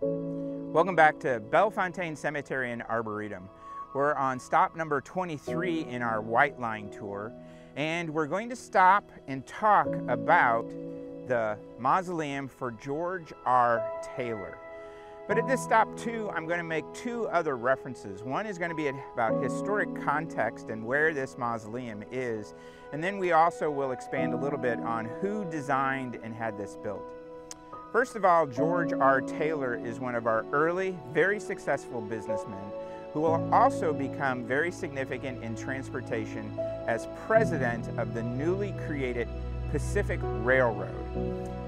Welcome back to Bellefontaine Cemetery and Arboretum. We're on stop number 23 in our White Line tour, and we're going to stop and talk about the mausoleum for George R. Taylor. But at this stop too, I'm going to make two other references. One is going to be about historic context and where this mausoleum is, and then we also will expand a little bit on who designed and had this built. First of all, George R. Taylor is one of our early, very successful businessmen who will also become very significant in transportation as president of the newly created Pacific Railroad.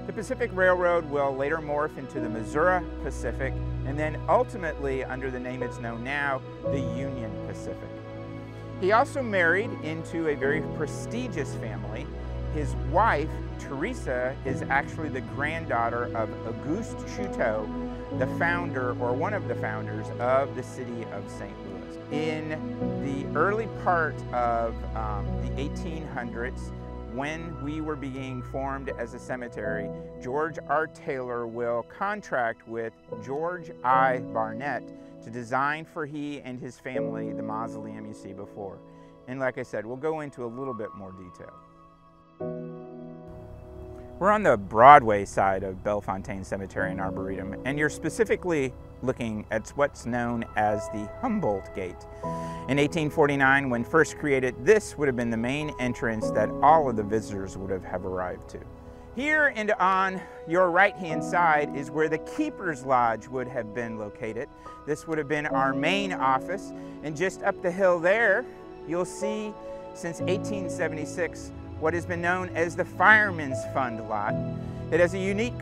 The Pacific Railroad will later morph into the Missouri Pacific and then ultimately, under the name it's known now, the Union Pacific. He also married into a very prestigious family. His wife, Teresa, is actually the granddaughter of Auguste Chouteau, the founder, or one of the founders, of the city of St. Louis. In the early part of the 1800s, when we were being formed as a cemetery, George R. Taylor will contract with George I. Barnett to design for he and his family the mausoleum you see before. And like I said, we'll go into a little bit more detail. We're on the Broadway side of Bellefontaine Cemetery and Arboretum, and you're specifically looking at what's known as the Humboldt Gate. In 1849, when first created, this would have been the main entrance that all of the visitors would have arrived to. Here and on your right-hand side is where the Keeper's Lodge would have been located. This would have been our main office, and just up the hill there, you'll see since 1876 what has been known as the Fireman's Fund lot. It has a unique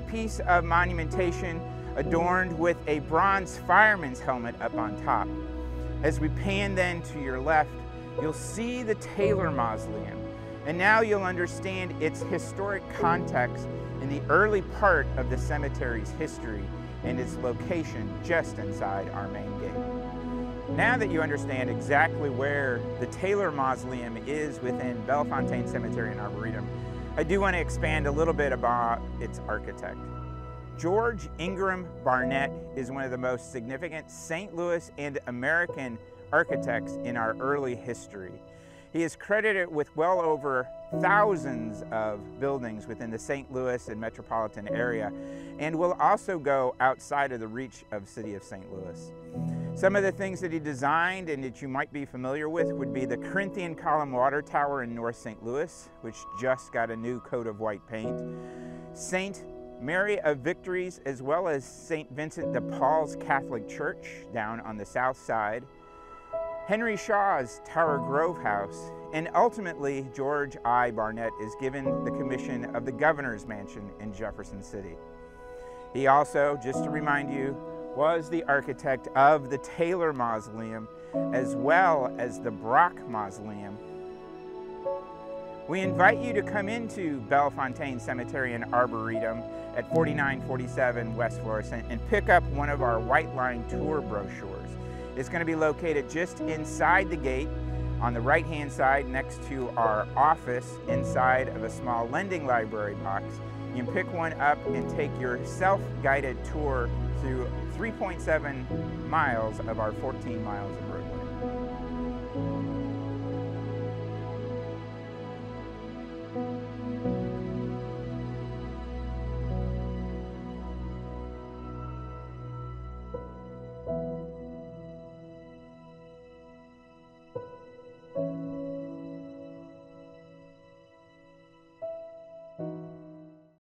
piece of monumentation adorned with a bronze fireman's helmet up on top. As we pan then to your left, you'll see the Taylor Mausoleum, and now you'll understand its historic context in the early part of the cemetery's history and its location just inside our main gate. Now that you understand exactly where the Taylor Mausoleum is within Bellefontaine Cemetery and Arboretum, I do want to expand a little bit about its architect. George Ingram Barnett is one of the most significant St. Louis and American architects in our early history. He is credited with well over thousands of buildings within the St. Louis and metropolitan area, and will also go outside of the reach of the city of St. Louis. Some of the things that he designed and that you might be familiar with would be the Corinthian Column Water Tower in North St. Louis, which just got a new coat of white paint, St. Mary of Victories, as well as St. Vincent de Paul's Catholic Church down on the south side, Henry Shaw's Tower Grove House, and ultimately George I. Barnett is given the commission of the Governor's Mansion in Jefferson City. He also, just to remind you, was the architect of the Taylor Mausoleum as well as the Brock Mausoleum. We invite you to come into Bellefontaine Cemetery and Arboretum at 4947 West Florissant and pick up one of our White Line tour brochures. It's going to be located just inside the gate on the right-hand side next to our office inside of a small lending library box. You can pick one up and take your self-guided tour through 3.7 miles of our 14 miles of roadway.